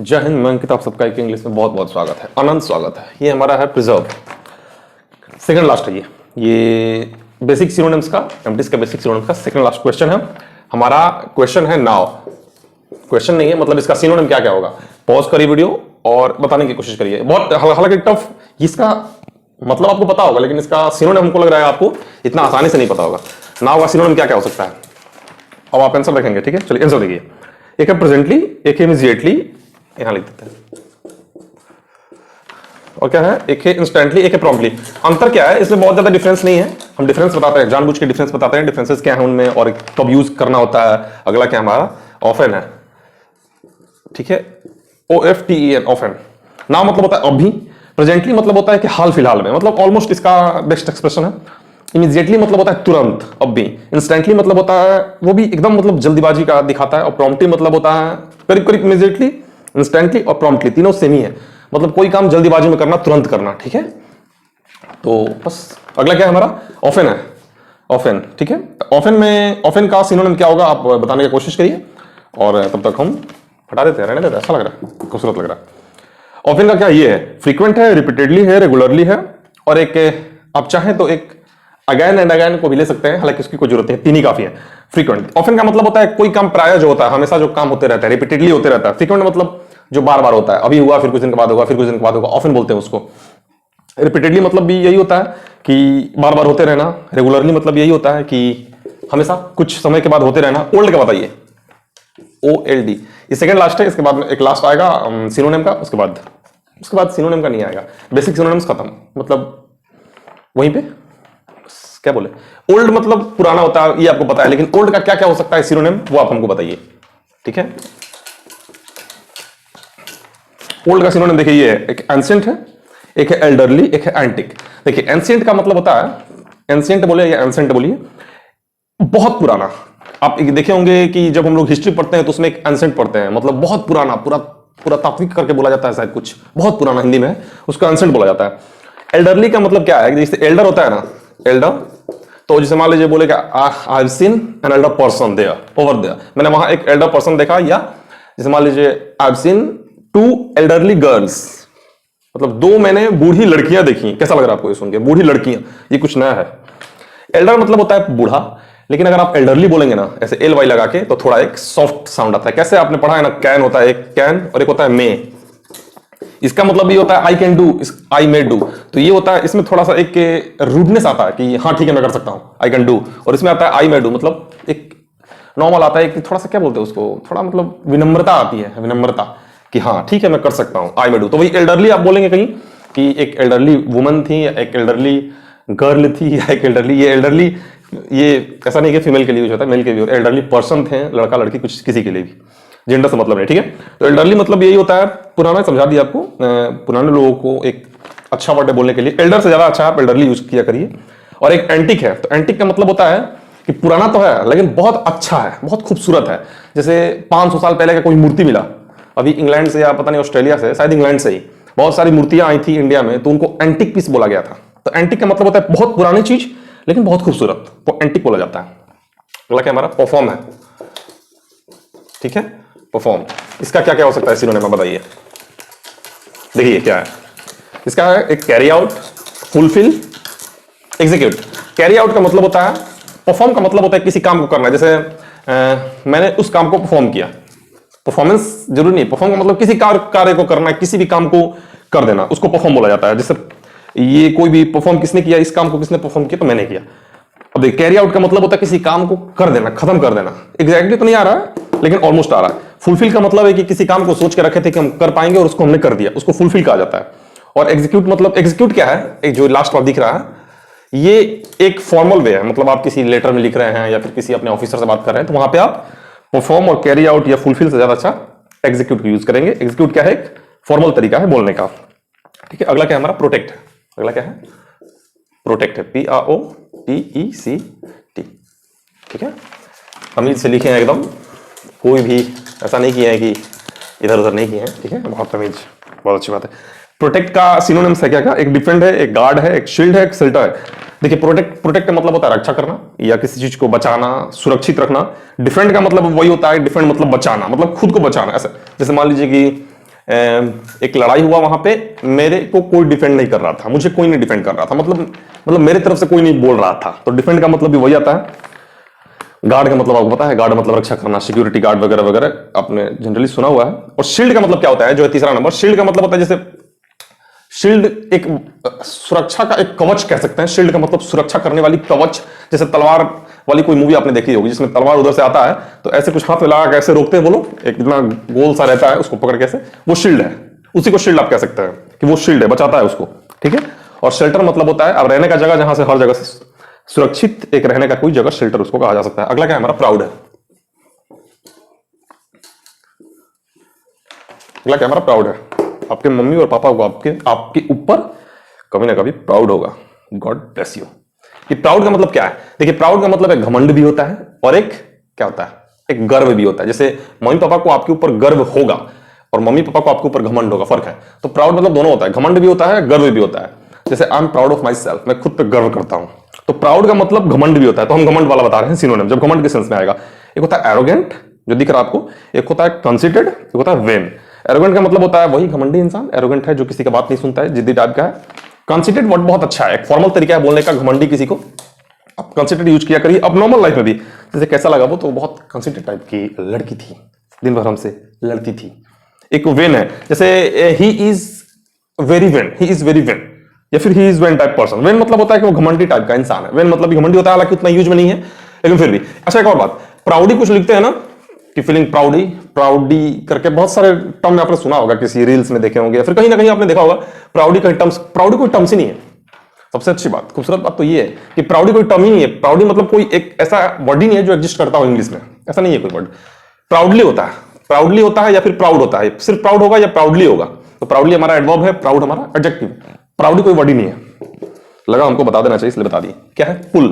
जय हिंद। मैं अंकित, आप सबका एक इंग्लिश में बहुत बहुत स्वागत है, अनंत स्वागत है। ये हमारा है प्रिजर्व, सेकंड लास्ट है ये बेसिक सिनोनिम्स का, एमटीएस का बेसिक सिनोनिम्स का सेकंड लास्ट क्वेश्चन है। हमारा क्वेश्चन है नाउ, क्वेश्चन नहीं है, मतलब इसका सिनोनिम क्या क्या होगा। पॉज करिए वीडियो और बताने की कोशिश करिए। बहुत हालांकि टफ, इसका मतलब आपको पता होगा, लेकिन इसका सिनोनिम हमको लग रहा है आपको इतना आसानी से नहीं पता होगा। नाउ का सिनोनिम क्या क्या हो सकता है, अब आप आंसर देखेंगे। ठीक है, चलिए आंसर देखिए। एक है प्रेजेंटली, एक है इमीडिएटली, यहां लिख देते हैं, और क्या है, एक है इंस्टेंटली, एक है प्रॉम्प्टली। अंतर क्या है, इसमें बहुत ज्यादा डिफरेंस नहीं है। हम डिफरेंस बताते हैं, जानबूझ के डिफरेंस बताते हैं, डिफरेंसेस क्या है उनमें और कब यूज करना होता है। अगला क्या हमारा ऑफन है, ठीक है, OFTEN, ऑफन। नाउ मतलब होता है अभी, प्रेजेंटली मतलब होता है कि हाल फिलहाल में, मतलब ऑलमोस्ट इसका बेस्ट एक्सप्रेशन है। इमीडिएटली मतलब होता है तुरंत, अब भी। इंस्टेंटली मतलब होता है वो भी एकदम मतलब जल्दीबाजी का दिखाता है। और प्रॉम्प्टली मतलब होता है करीब करीब इमीडिएटली, इंस्टेंटली और प्रॉम्प्टली तीनों सेम ही है, मतलब कोई काम जल्दीबाजी में करना, तुरंत करना। ठीक है, तो बस अगला क्या है हमारा ऑफन है, ऑफन। ठीक है, ऑफन में, ऑफन का सिनोनिम क्या होगा आप बताने की कोशिश करिए, और तब तक हम हटा देते हैं, रहने देते हैं, अच्छा लग रहा है, खूबसूरत लग रहा है। ऑफन का क्या ये है, फ्रीक्वेंट है, रिपीटेडली है, रेगुलरली है, और एक आप चाहें तो एक अगैन एंड अगैन को भी ले सकते हैं, हालांकि उसकी कोई जरूरत नहीं है, तीन ही काफी है। फ्रीक्वेंट, ऑफन का मतलब होता है कोई काम प्राय जो होता है, हमेशा जो काम होते रहता है, रिपीटेडली होते रहता है। फ्रीक्वेंट मतलब जो बार बार होता है, अभी हुआ फिर कुछ दिन के बाद होगा, फिर कुछ दिन के बाद होगा, ऑफन बोलते हैं उसको। रिपीटेडली मतलब भी यही होता है कि बार बार होते रहना। रेगुलरली मतलब यही होता है कि हमेशा कुछ समय के बाद होते रहना। ओल्ड का बताइए, OLD। ये सेकंड लास्ट है, इसके बाद एक लास्ट आएगा सिनोनिम का, उसके बाद सिनोनिम का नहीं आएगा। बेसिक सिनोनिम्स खत्म, मतलब वहीं पे क्या बोले। ओल्ड मतलब पुराना होता है, ये आपको पता है, लेकिन ओल्ड का क्या क्या हो सकता है सिनोनिम, वो आप हमको बताइए। ठीक है, ओल्ड का सिनोनिम देखिए, ये है, एक एंशिएंट है, एक है एल्डरली, एक है एंटिक। देखिए एंशिएंट का मतलब होता है, एंशिएंट बोले या एंशिएंट बोलिए, बहुत पुराना। आप देखे होंगे कि जब हम लोग हिस्ट्री पढ़ते हैं तो उसमें एक एंशिएंट पढ़ते हैं, मतलब बहुत पुराना, पूरा पूरा तात्विक करके बोला जाता है, शायद कुछ बहुत पुराना हिंदी में, उसको एंशिएंट बोला जाता है। एल्डरली का मतलब क्या है, जैसे एल्डर होता है ना, एल्डर, तो जैसे मान लीजिए बोले I have seen an elder person there, over there, मैंने वहां एक एल्डर पर्सन देखा। या जैसे मान लीजिए आई हैव सीन 2 एल्डरली गर्ल्स, मतलब 2 मैंने बूढ़ी लड़कियां देखी। कैसा लग रहा है आपको ये सुन के, बूढ़ी लड़कियां, ये कुछ नया है। एल्डर मतलब होता है बूढ़ा, लेकिन अगर आप एल्डरली बोलेंगे ना ऐसे LY लगा के, तो थोड़ा एक सॉफ्ट साउंड आता है। कैसे आपने पढ़ा है ना, कैन होता है एक, कैन, और एक होता है मे। इसका मतलब ये होता है I can do, I may do, तो ये होता है, इसमें थोड़ा सा एक रूडनेस आता है कि हाँ ठीक है मैं कर सकता हूं, आई कैन डू। और इसमें आता है आई मे डू, मतलब एक नॉर्मल आता है कि थोड़ा सा क्या बोलते हैं उसको, थोड़ा मतलब विनम्रता आती है, विनम्रता कि हाँ ठीक है मैं कर सकता हूं, आई मे डू। तो वही एल्डरली आप बोलेंगे कहीं कि एक एल्डरली वुमन थी, या एक एल्डरली गर्ल थी, या एक एल्डरली, ये एल्डरली, ये ऐसा नहीं कि फीमेल के लिए यूज होता है, मेल के भी, और एल्डरली पर्सन थे, लड़का लड़की, कुछ किसी के लिए भी, जेंडर से मतलब नहीं। ठीक है, तो एल्डरली मतलब यही होता है, पुराना, समझा दिया आपको। पुराने लोगों को एक अच्छा वर्ड बोलने के लिए एल्डर से ज्यादा अच्छा आप एल्डरली यूज किया करिए। और एक एंटिक है, तो एंटिक का मतलब होता है कि पुराना तो है लेकिन बहुत अच्छा है, बहुत खूबसूरत है। जैसे 500 साल पहले का कोई मूर्ति मिला, अभी इंग्लैंड से या पता नहीं ऑस्ट्रेलिया से, शायद इंग्लैंड से ही बहुत सारी मूर्तियां आई थी इंडिया में, तो उनको एंटिक पीस बोला गया था। तो एंटिक का मतलब होता है बहुत पुरानी चीज लेकिन बहुत खूबसूरत, तो एंटिक बोला जाता है। अगला क्या हमारा परफॉर्म है। ठीक है, परफॉर्म, इसका क्या क्या हो सकता है सिनोनिम में बताइए। देखिए क्या है इसका, है एक carry out, fulfil, execute. Carry out का मतलब होता है, परफॉर्म का मतलब होता है किसी काम को करना। जैसे मैंने उस काम को परफॉर्म किया, परफॉर्मेंस जरूरी नहीं, परफॉर्म का मतलब किसी कार्य को करना, किसी भी काम को कर देना, उसको परफॉर्म बोला जाता है। जैसे ये कोई भी परफॉर्म किसने किया, इस काम को किसने परफॉर्म किया, तो मैंने किया। अब देखिए कैरी आउट का मतलब होता है किसी काम को कर देना, खत्म कर देना। एग्जैक्टली तो नहीं आ रहा है लेकिन ऑलमोस्ट आ रहा है। फुलफिल का मतलब है कि किसी काम को सोच के रखे थे कि हम कर पाएंगे और उसको हमने कर दिया, उसको फुलफिल कहा जाता है। और एग्जीक्यूट मतलब, एग्जीक्यूट क्या है, एक जो लास्ट में दिख रहा है, ये एक फॉर्मल वे है, मतलब आप किसी लेटर में लिख रहे हैं या फिर किसी अपने ऑफिसर से बात कर रहे हैं, तो वहां पे आप परफॉर्म और कैरी आउट या फुलफिल से ज्यादा अच्छा एग्जीक्यूट यूज करेंगे। एग्जीक्यूट क्या है, एक फॉर्मल तरीका है बोलने का। ठीक है, अगला क्या है हमारा प्रोटेक्ट। अगला क्या है, प्रोटेक्ट है, PROTECT। ठीक है, तमीज से लिखे हैं एकदम, कोई भी ऐसा नहीं किया है कि इधर उधर नहीं किए हैं। ठीक है, बहुत तमीज, बहुत अच्छी बात है। प्रोटेक्ट का सिनोनिम्स है क्या क्या, एक डिफेंड है, एक गार्ड है, एक शील्ड है, एक शेल्टर है। देखिए प्रोटेक्ट का मतलब होता है रक्षा करना या किसी चीज को बचाना, सुरक्षित रखना। डिफेंड का मतलब वही होता है, डिफेंड मतलब बचाना, मतलब खुद को बचाना। ऐसे जैसे मान लीजिए कि एक लड़ाई हुआ वहां पे, मेरे को कोई डिफेंड नहीं कर रहा था, मुझे कोई नहीं डिफेंड कर रहा था, मतलब मेरे तरफ से कोई नहीं बोल रहा था। तो डिफेंड का मतलब भी वही आता है। गार्ड का मतलब आपको पता है, गार्ड मतलब रक्षा करना, सिक्योरिटी गार्ड वगैरह वगैरह आपने जनरली सुना हुआ है। और शील्ड का मतलब क्या होता है, जो है तीसरा नंबर, शील्ड का मतलब होता है, जैसे शील्ड एक सुरक्षा का एक कवच कह सकते हैं। शील्ड का मतलब सुरक्षा करने वाली कवच, जैसे तलवार वाली कोई मूवी आपने देखी होगी जिसमें तलवार उधर से आता है तो ऐसे कुछ हाथ में लगा कैसे रोकते हैं, बोलो, एक इतना गोल सा रहता है, उसको पकड़ कैसे, वो शील्ड है। उसी को शील्ड आप कह सकते हैं कि वो शील्ड है, बचाता है उसको, ठीक है। और शेल्टर मतलब होता है अब रहने का जगह, जहां से हर जगह से सुरक्षित एक रहने का कोई जगह, शेल्टर उसको कहा जा सकता है। अगला क्या है हमारा, प्राउड है। अगला क्या हमारा, प्राउड है। आपके मम्मी और पापा को आपके ऊपर कभी ना कभी प्राउड होगा। God bless you. कि प्राउड का मतलब क्या है, देखिए प्राउड का मतलब एक घमंड भी होता है और एक क्या होता है, एक गर्व भी होता है। जैसे मम्मी पापा को आपके ऊपर गर्व होगा और मम्मी पापा को आपके ऊपर घमंड होगा, फर्क है। तो प्राउड मतलब दोनों होता है, घमंड भी होता है, गर्व भी होता है। जैसे I am proud of my self, मैं खुद पे गर्व करता हूं। तो प्राउड का मतलब घमंड भी होता है, तो हम घमंड वाला बता रहे हैं सिनोनिम, जब घमंड के सेंस में आएगा। एक होता है एरोगेंट जो दिख रहा है आपको, एक होता है कंसिडर्ड, एक होता है वेन। एरोगेंट का मतलब होता है वही घमंडी इंसान, एरोगेंट है जो किसी का बात नहीं सुनता है, जिद्दी टाइप का है। कंसिडर्ड वर्ड बहुत अच्छा है, एक फॉर्मल तरीका है बोलने का, घमंडी किसी को आप कंसिडर्ड यूज किया करिए। अब नॉर्मल लाइफ में भी जैसे कैसा लगा, वो तो बहुत कंसिडर्ड टाइप की लड़की थी, दिन भर हमसे लड़ती थी। एक वेन है, जैसे he is very when, he is very when, या फिर he is when type person. When मतलब होता है कि वो घमंडी टाइप का इंसान है। वेन मतलब घमंडी होता है, हालांकि उतना यूज में नहीं है लेकिन फिर भी। अच्छा एक और बात, प्राउडी कुछ लिखते हैं ना कि फीलिंग प्राउडी, प्राउडी करके बहुत सारे टर्म आपने सुना होगा, किसी रील्स में देखे होंगे या फिर कहीं ना कहीं आपने देखा होगा। प्राउडी का टर्म्स, प्राउडी कोई टर्म्स ही नहीं है। सबसे अच्छी बात, खूबसूरत बात तो ये है कि प्राउडी कोई टर्म ही नहीं है। प्राउडी मतलब कोई एक ऐसा वर्ड ही नहीं है जो एग्जिस्ट करता हो इंग्लिश में, ऐसा नहीं है कोई वर्ड। प्राउडली होता है, प्राउडली होता है या फिर प्राउड होता है, सिर्फ प्राउड होगा या प्राउडली होगा। तो प्राउडली हमारा एडवर्ब है, प्राउड हमारा एडजेक्टिव। प्राउडी कोई वर्ड ही नहीं है, लगा हमको बता देना चाहिए इसलिए बता दी। क्या है, पुल।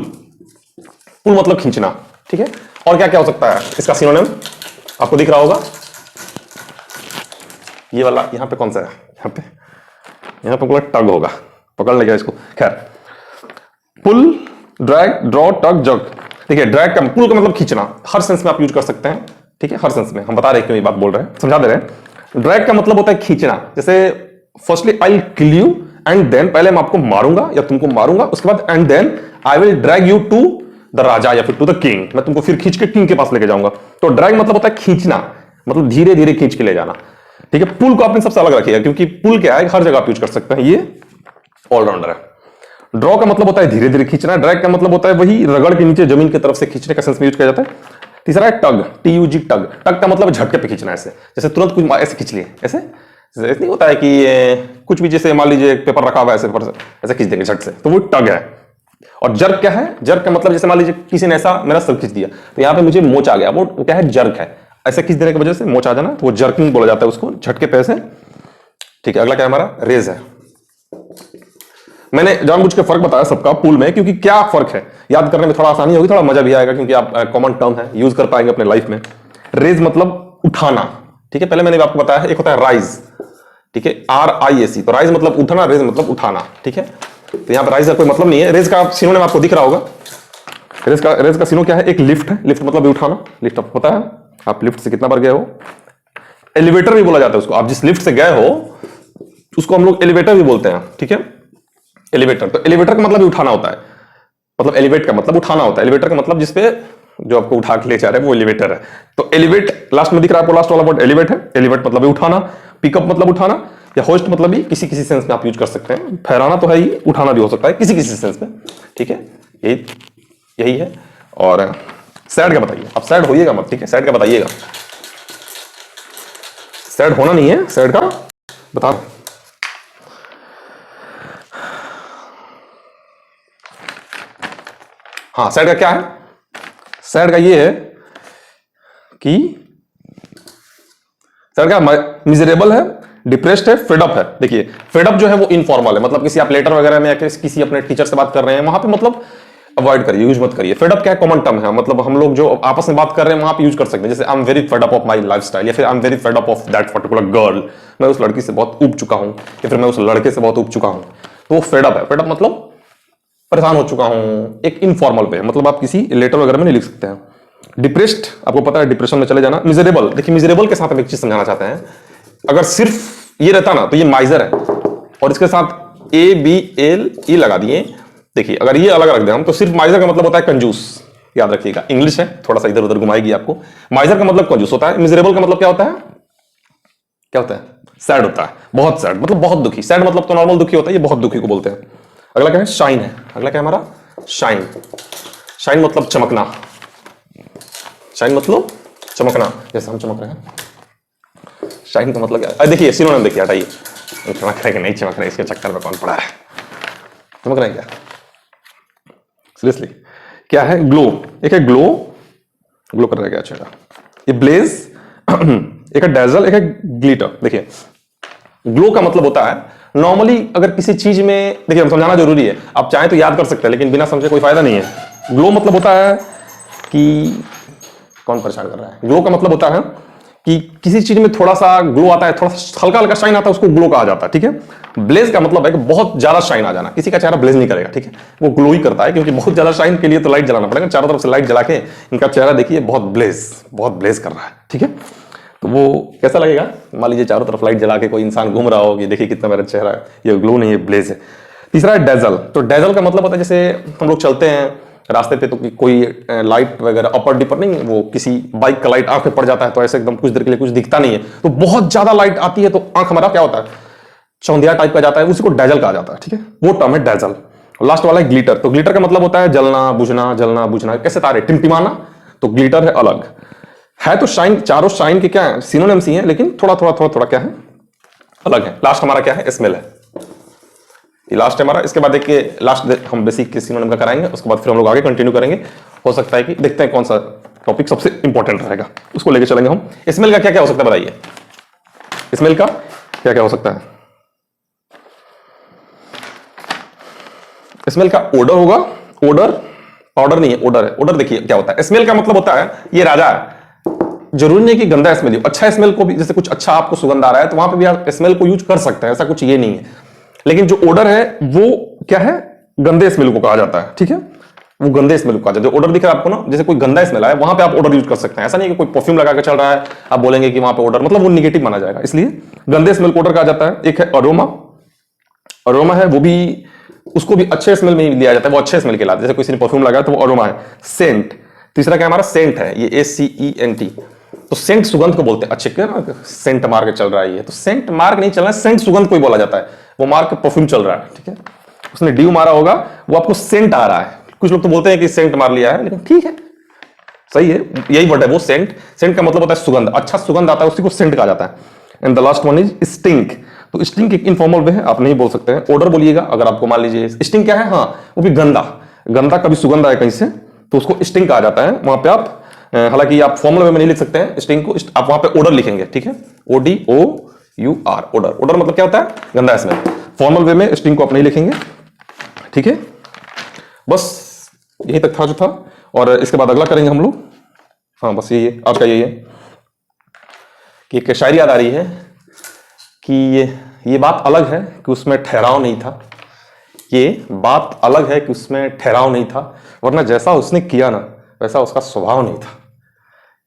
पुल मतलब खींचना, ठीक है। और क्या क्या हो सकता है इसका सिनोनिम, आपको दिख रहा होगा ये वाला, यहां पे कौन सा है, यहां पे बोला टग होगा, पकड़ लेगा इसको। खैर, पुल, ड्रैग, ड्रॉ, टग, जग। देखिए ड्रैग का, पुल का मतलब खींचना, हर सेंस में आप यूज कर सकते हैं, ठीक है, हर सेंस में। हम बता रहे हैं क्यों ये बात बोल रहे हैं, समझा दे रहे हैं। ड्रैग का मतलब होता है खींचना, जैसे firstly I will kill you and then, पहले मैं आपको मारूंगा या तुमको मारूंगा, उसके बाद and then I will drag you to the raja या फिर टू द किंग, मैं तुमको फिर खींच के किंग के पास लेके जाऊंगा। तो ड्रैग मतलब होता है खींचना, मतलब धीरे धीरे खींच के ले जाना, ठीक है। पुल को आपने सबसे अलग रखिएगा क्योंकि पुल क्या है, हर जगह आप यूज कर सकते हैं, ये ऑलराउंडर है। ड्रॉ का मतलब होता है धीरे धीरे खींचना, ड्रैग का मतलब होता है वही रगड़ के नीचे जमीन की तरफ से खींचने का सेंस में यूज किया जाता है। तीसरा है टग, TUG, टग। टग का मतलब झटके पे खींचना, ऐसे जैसे तुरंत कुछ ऐसे खींच लिए, ऐसे नहीं होता है कि कुछ भी, जैसे मान लीजिए पेपर रखा हुआ है ऐसे पर ऐसे खींच देंगे झट से, तो वो टग है। और जर्क क्या है, जर्क का मतलब जैसे मान लीजिए किसी ने ऐसा मेरा सर खींच दिया तो यहाँ पे मुझे मोच आ गया, वो क्या है, जर्क है। ऐसे खींच देने की वजह से मोच आ जाना, तो वो जर्किंग बोला जाता है उसको, झटके पे ऐसे, ठीक है। अगला क्या है हमारा, रेज है। मैंने जानबूझ के फर्क बताया सबका पुल में, क्योंकि क्या फर्क है याद करने में थोड़ा आसानी होगी, थोड़ा मजा भी आएगा, क्योंकि आप कॉमन टर्म है, यूज कर पाएंगे अपने लाइफ में। रेज मतलब उठाना, ठीक है। पहले मैंने आपको बताया एक होता है राइज, ठीक है, RISE। तो राइज मतलब उठना, रेज मतलब उठाना, ठीक है। तो यहाँ पर राइज का कोई मतलब नहीं है। रेज का सिनोनिम आपको दिख रहा होगा, रेज का सिनो क्या है, एक लिफ्ट है। लिफ्ट मतलब उठाना, लिफ्ट अप होता है, आप लिफ्ट से कितना बार गए हो। एलिवेटर भी बोला जाता है उसको, आप जिस लिफ्ट से गए हो उसको हम लोग एलिवेटर भी बोलते हैं, ठीक है, एलिवेटर। तो एलिवेटर का मतलब भी उठाना होता है, मतलब एलिवेट का मतलब उठाना होता है। एलिवेटर का मतलब जिसपे जो आपको उठा के ले जा रहे हैं वो एलिवेटर है। तो एलिवेट लास्ट में दिख रहा है आपको, लास्ट वाला वर्ड एलिवेट है। एलिवेट मतलब भी उठाना, पिकअप मतलब उठाना, या होस्ट मतलब भी किसी किसी सेंस में आप यूज कर सकते हैं। फहराना तो है ही, उठाना भी हो सकता है किसी किसी सेंस में, ठीक है। यही है। और सैड का बताइए, आप सैड होइएगा मत, ठीक है, सैड का बताइएगा, सैड होना नहीं है, सैड का बता। हाँ, सैड का क्या है, सैड का ये है कि सैड का मिजरेबल है, डिप्रेस्ड है, फेडअप है। देखिए फेडअप जो है वो इनफॉर्मल है, मतलब किसी आप लेटर वगैरह में या किसी अपने टीचर से बात कर रहे हैं वहां पे मतलब अवॉइड करिए, यूज मत करिए। फेडअप क्या है, कॉमन टर्म है, मतलब हम लोग जो आपस में बात कर रहे हैं वहां पे यूज कर सकते हैं। जैसे I am very fed up of my lifestyle, या फिर I am very fed up of that particular girl, मैं उस लड़की से बहुत ऊब चुका हूं, या फिर मैं उस लड़के से बहुत ऊब चुका हूं, तो वो फेडअप है। फेडअप मतलब परेशान हो चुका हूं, एक इनफॉर्मल पे, मतलब आप किसी लेटर वगैरह में नहीं लिख सकते हैं। डिप्रेस्ड आपको पता है, डिप्रेशन में चले जाना। मिजरेबल, देखिए मिजरेबल के साथ हम एक चीज समझाना चाहते हैं अगर सिर्फ ये रहता ना तो ये माइजर है, और इसके साथ ABLE लगा दिए। देखिए अगर ये अलग रख दें हम तो सिर्फ माइजर का मतलब होता है कंजूस, याद रखिएगा, इंग्लिश है थोड़ा सा इधर उधर घुमाएगी आपको। माइजर का मतलब कंजूस होता है, मिजरेबल का मतलब क्या होता है, क्या होता है, सैड होता है, बहुत सैड मतलब बहुत दुखी। सैड मतलब तो नॉर्मल दुखी होता है, ये बहुत दुखी को बोलते हैं। अगला क्या है, शाइन है। अगला क्या है हमारा, शाइन। शाइन मतलब चमकना, शाइन मतलब चमकना, जैसे हम चमक रहे हैं। शाइन का मतलब क्या है, देखिए सिनोनिम देखिए, हटाइए, चमक रहे कि नहीं चमक रहे, इसके चक्कर में कौन पड़ा है, चमक रहे हैं क्या, सीरियसली क्या है, ग्लो। एक है ग्लो, ग्लो कर रहा है क्या, अच्छा ये ब्लेज, एक है डैजल, एक है ग्लिटर। देखिए ग्लो का मतलब होता है नॉर्मली अगर किसी चीज में, देखिए हम समझाना जरूरी है, आप चाहें तो याद कर सकते हैं लेकिन बिना समझे कोई फायदा नहीं है। ग्लो मतलब होता है कि, कौन परेशान कर रहा है, ग्लो का मतलब होता है कि किसी चीज में थोड़ा सा ग्लो आता है, थोड़ा सा हल्का हल्का शाइन आता है, उसको ग्लो कहा जाता है, ठीक है। ब्लेज का मतलब है कि बहुत ज्यादा शाइन आ जाना, किसी का चेहरा ब्लेज नहीं करेगा, ठीक है, वो ग्लो ही करता है, क्योंकि बहुत ज्यादा शाइन के लिए तो लाइट जलाना पड़ेगा, चारों तरफ से लाइट जला के इनका चेहरा देखिए बहुत ब्लेज कर रहा है, ठीक है। तो वो कैसा लगेगा, मान लीजिए चारों तरफ लाइट जला के कोई इंसान घूम रहा हो कि देखिए कितना मेरा चेहरा है, ये ग्लो नहीं है, ब्लेज है। तीसरा है डेजल। तो डेजल का मतलब होता है जैसे हम लोग चलते हैं रास्ते पे तो कोई लाइट वगैरह अपर डिपर नहीं, वो किसी बाइक का लाइट आंख पे पड़ जाता है तो ऐसे एकदम कुछ देर के लिए कुछ दिखता नहीं है, तो बहुत ज्यादा लाइट आती है तो आंख हमारा क्या होता है, चौंधिया टाइप का जाता है, उसी को डेजल कहा जाता है, ठीक है, वो टर्म है डेजल। लास्ट वाला है ग्लिटर। तो ग्लिटर का मतलब होता है जलना बुझना, कैसे तारे टिमटिमाना, तो ग्लिटर है अलग है। तो शाइन, चारों शाइन के क्या है, सिनोनिम्स ही है, लेकिन थोड़ा क्या है, अलग है। लास्ट हमारा क्या है, स्मेल है, ये लास्ट है हमारा। इसके बाद देखिए लास्ट हम बेसिक के सिनोनिम का कराएंगे, उसके बाद फिर हम लोग आगे कंटिन्यू करेंगे। हो सकता है कि देखते हैं कौन सा टॉपिक सबसे इंपॉर्टेंट रहेगा, उसको लेके चलेंगे हम। स्मेल का क्या क्या हो सकता है बताइए, स्मेल का क्या क्या हो सकता है। स्मेल का ओडर होगा, ओडर पाउडर नहीं है, ओडर है। ओडर देखिए क्या होता है, स्मेल का मतलब होता है ये राजा है, जरूरी नहीं कि गंदा स्मेल हो, अच्छा स्मेल को भी, जैसे कुछ अच्छा आपको सुगंध आ रहा है तो वहां पे भी आप स्मेल को यूज कर सकते हैं, ऐसा कुछ ये नहीं है। लेकिन जो ओडर है वो क्या है, गंदे स्मेल को कहा जाता है, ठीक है, वो गंदे स्मेल को कहा जाता है। जो ओडर दिख रहा है आपको ना, जैसे कोई गंदा स्मेल आया वहां पे आप ओडर यूज कर सकते हैं। ऐसा नहीं कि कोई परफ्यूम लगा के चल रहा है आप बोलेंगे कि वहां पे ओडर, मतलब वो निगेटिव माना जाएगा, इसलिए गंदे स्मेल को ओडर कहा जाता है। एक है अरोमा, अरोमा है वो भी, उसको भी अच्छे स्मेल में ही लिया जाता है, वो अच्छे स्मेल के लाते, जैसे किसी ने परफ्यूम लगाया तो वो अरोमा है। सेंट, तीसरा क्या हमारा सेंट है, ये SCENT। तो सेंट सुगंध को बोलते हैं, अच्छे ना सेंट मार के चल रहा है ये, तो सेंट मार्क नहीं चल रहा है, सेंट सुगंध को ही बोला जाता है, वो मार्क परफ्यूम चल रहा है, ठीक है, उसने ड्यू मारा होगा, वो आपको सेंट आ रहा है। कुछ लोग तो बोलते हैं कि सेंट मार लिया है, लेकिन ठीक है, सही है, यही वर्ड है वो, सेंट। सेंट का मतलब होता है सुगंध, अच्छा सुगंध आता है उसी को सेंट कहा जाता है। And the last one is stink. तो स्टिंक एक इनफॉर्मल वे है, आप नहीं बोल सकते हैं, ऑर्डर बोलिएगा अगर आपको मान लीजिए। स्टिंक क्या है, हाँ वो भी गंदा, गंदा कभी सुगंध आए कहीं से तो उसको स्टिंक कहा जाता है। वहां पे आप हालांकि आप फॉर्मल वे में नहीं लिख सकते हैं स्टिंग को, आप वहां पे ऑर्डर लिखेंगे, ठीक है, ODOUR, ऑर्डर। ऑर्डर मतलब क्या होता है, गंदा स्मेल। फॉर्मल वे में स्टिंग को आप नहीं लिखेंगे, ठीक है। बस यही तक था जो था, और इसके बाद अगला करेंगे हम लोग। हाँ बस यही है आज का, यही है कि एक शायरी याद आ रही है कि ये बात अलग है कि उसमें ठहराव नहीं था, ये बात अलग है कि उसमें ठहराव नहीं था, वरना जैसा उसने किया ना वैसा उसका स्वभाव नहीं था।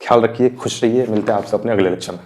ख्याल रखिए, खुश रहिए, मिलते हैं आपसे अपने अगले लेक्चर में।